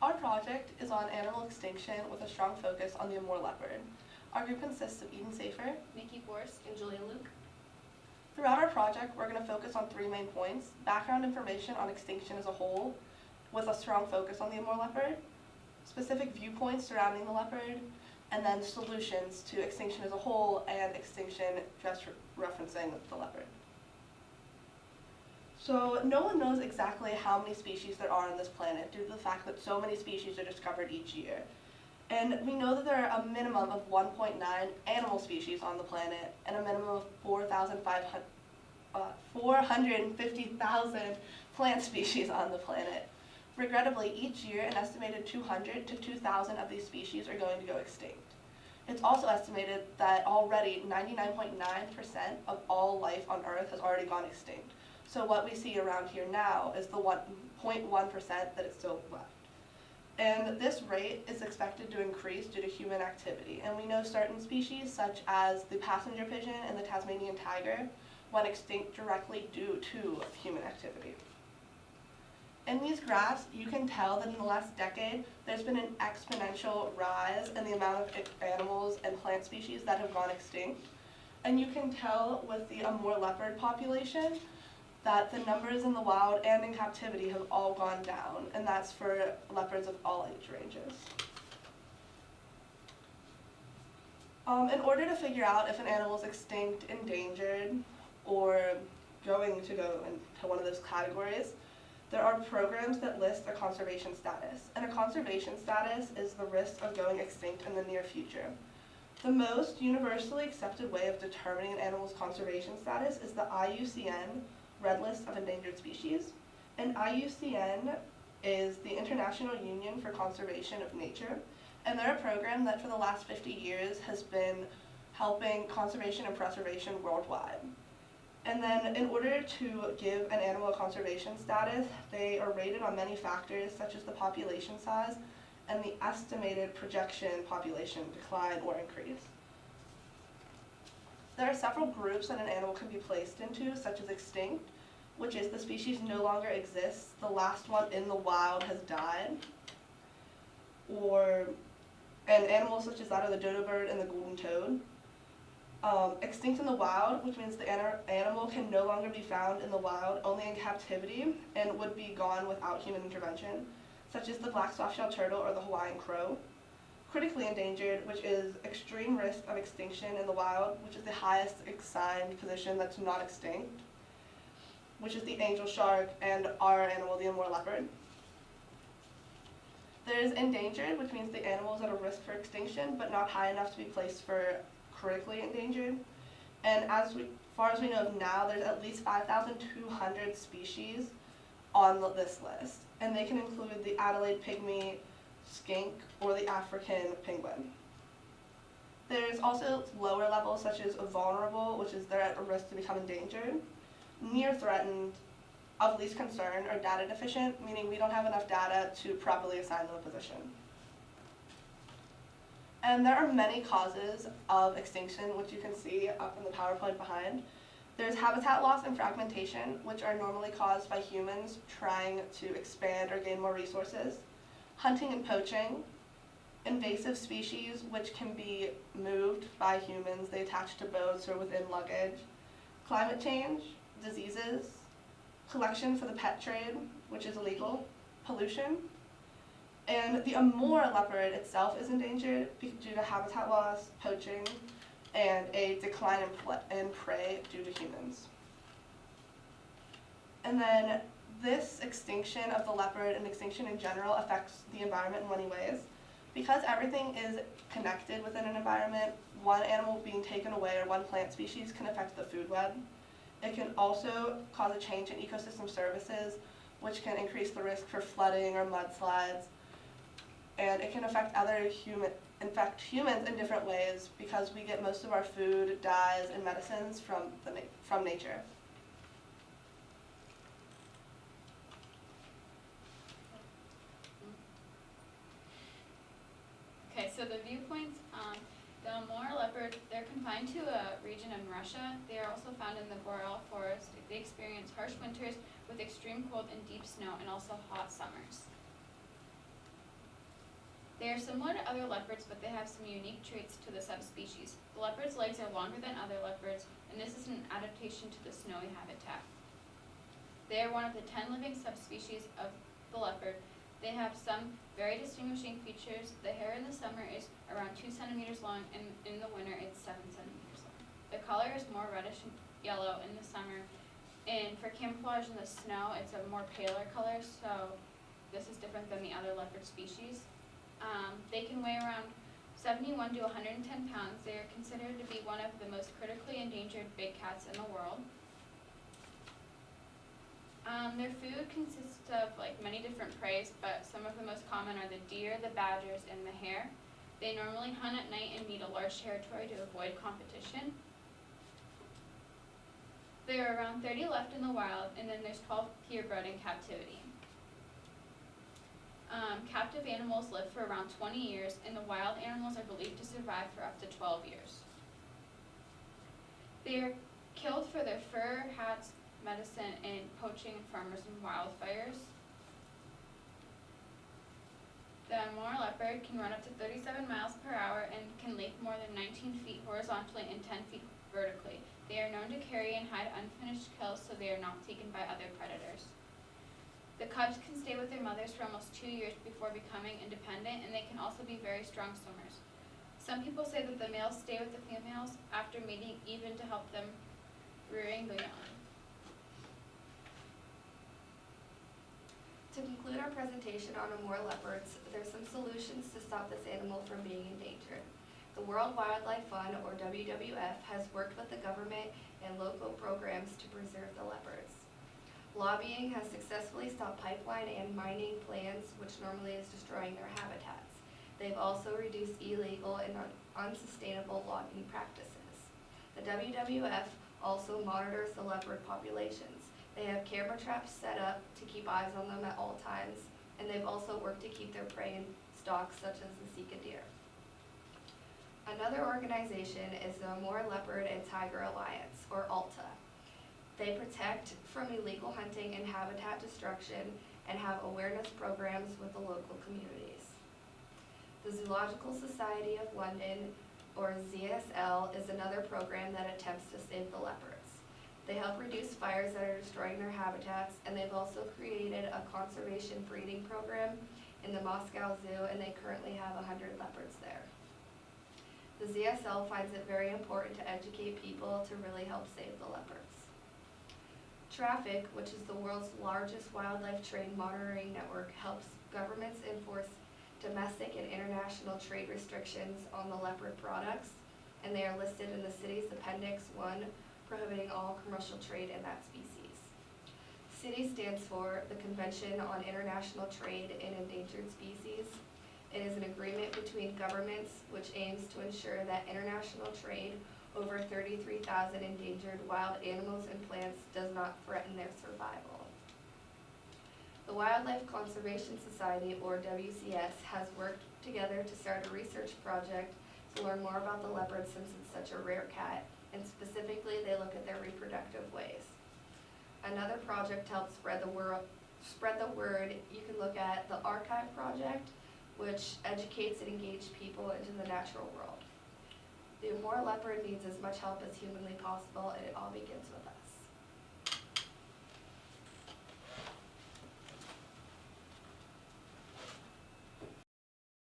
Our project is on animal extinction with a strong focus on the Amur leopard. Our group consists of Eden Safar, Nicki, Borst, and Julian Luke. Throughout our project, we're going to focus on three main points: background information on extinction as a whole, with a strong focus on the Amur leopard, specific viewpoints surrounding the leopard, and then solutions to extinction as a whole and extinction just referencing the leopard. So no one knows exactly how many species there are on this planet due to the fact that so many species are discovered each year. And we know that there are a minimum of 1.9 animal species on the planet and a minimum of 450,000 plant species on the planet. Regrettably, each year an estimated 200 to 2,000 of these species are going to go extinct. It's also estimated that already 99.9% of all life on Earth has already gone extinct. So what we see around here now is the 1.1% that is still left. And this rate is expected to increase due to human activity. And we know certain species, such as the passenger pigeon and the Tasmanian tiger, went extinct directly due to human activity. In these graphs, you can tell that in the last decade, there's been an exponential rise in the amount of animals and plant species that have gone extinct. And you can tell with the Amur leopard population that the numbers in the wild and in captivity have all gone down, and that's for leopards of all age ranges. In order to figure out if an animal is extinct, endangered, or going to go into one of those categories, there are programs that list a conservation status. And a conservation status is the risk of going extinct in the near future. The most universally accepted way of determining an animal's conservation status is the IUCN Red List of Endangered Species. And IUCN is the International Union for Conservation of Nature. And they're a program that for the last 50 years has been helping conservation and preservation worldwide. And then in order to give an animal a conservation status, they are rated on many factors such as the population size and the estimated projection population decline or increase. There are several groups that an animal can be placed into, such as extinct, which is the species no longer exists, the last one in the wild has died, and animals such as that are the dodo bird and the golden toad. Extinct in the wild, which means the animal can no longer be found in the wild, only in captivity, and would be gone without human intervention, such as the black softshell turtle or the Hawaiian crow. Critically endangered, which is extreme risk of extinction in the wild, which is the highest assigned position that's not extinct, which is the angel shark and our animal, the Amur leopard. There's endangered, which means the animal is at a risk for extinction, but not high enough to be placed for critically endangered. And as far as we know of now, there's at least 5,200 species on this list. And they can include the Adelaide pygmy, skink, or the African penguin. There's also lower levels such as vulnerable, which is they're at a risk to become endangered, near threatened, of least concern, or data deficient, meaning we don't have enough data to properly assign them a position. And there are many causes of extinction, which you can see up in the PowerPoint behind. There's habitat loss and fragmentation, which are normally caused by humans trying to expand or gain more resources. Hunting and poaching, invasive species, which can be moved by humans. They attach to boats or within luggage. Climate change, diseases, collection for the pet trade, which is illegal, pollution. And the Amur leopard itself is endangered due to habitat loss, poaching, and a decline in prey due to humans. And then this extinction of the leopard and extinction in general affects the environment in many ways. Because everything is connected within an environment, one animal being taken away or one plant species can affect the food web. It can also cause a change in ecosystem services, which can increase the risk for flooding or mudslides. And it can affect humans in different ways because we get most of our food, dyes, and medicines from nature. Okay, so the viewpoints, the Amur leopard, they're confined to a region in Russia. They are also found in the boreal forest. They experience harsh winters with extreme cold and deep snow, and also hot summers. They are similar to other leopards, but they have some unique traits to the subspecies. The leopard's legs are longer than other leopards, and this is an adaptation to the snowy habitat. They are one of the 10 living subspecies of the leopard. They have some very distinguishing features. The hair in the summer is around 2 centimeters long, and in the winter it's 7 centimeters long. The color is more reddish and yellow in the summer, and for camouflage in the snow, it's a more paler color, so this is different than the other leopard species. They can weigh around 71 to 110 pounds. They are considered to be one of the most critically endangered big cats in the world. Their food consists of many different prey, but some of the most common are the deer, the badgers, and the hare. They normally hunt at night and need a large territory to avoid competition. There are around 30 left in the wild, and then there's 12 purebred in captivity. Captive animals live for around 20 years, and the wild animals are believed to survive for up to 12 years. They are killed for their fur, hats, medicine, and poaching farmers and wildfires. The Amur leopard can run up to 37 miles per hour and can leap more than 19 feet horizontally and 10 feet vertically. They are known to carry and hide unfinished kills, so they are not taken by other predators. The cubs can stay with their mothers for almost 2 years before becoming independent, and they can also be very strong swimmers. Some people say that the males stay with the females after mating, even to help them rearing the young. To conclude our presentation on Amur leopards, there's some solutions to stop this animal from being endangered. The World Wildlife Fund, or WWF, has worked with the government and local programs to preserve the leopards. Lobbying has successfully stopped pipeline and mining plans, which normally is destroying their habitats. They've also reduced illegal and unsustainable logging practices. The WWF also monitors the leopard populations. They have camera traps set up to keep eyes on them at all times, and they've also worked to keep their prey in stock, such as the Sika deer. Another organization is the Amur Leopard and Tiger Alliance, or ALTA. They protect from illegal hunting and habitat destruction and have awareness programs with the local communities. The Zoological Society of London, or ZSL, is another program that attempts to save the leopards. They help reduce fires that are destroying their habitats, and they've also created a conservation breeding program in the Moscow Zoo, and they currently have 100 leopards there. The ZSL finds it very important to educate people to really help save the leopards. Traffic, which is the world's largest wildlife trade monitoring network, helps governments enforce domestic and international trade restrictions on the leopard products, and they are listed in the city's Appendix 1, prohibiting all commercial trade in that species. CITES stands for the Convention on International Trade in Endangered Species. It is an agreement between governments which aims to ensure that international trade over 33,000 endangered wild animals and plants does not threaten their survival. The Wildlife Conservation Society, or WCS, has worked together to start a research project to learn more about the leopard since it's such a rare cat, and specifically they look at their reproductive ways. Another project to help spread the word, you can look at the Archive Project, which educates and engages people into the natural world. The Amur leopard needs as much help as humanly possible, and it all begins with us.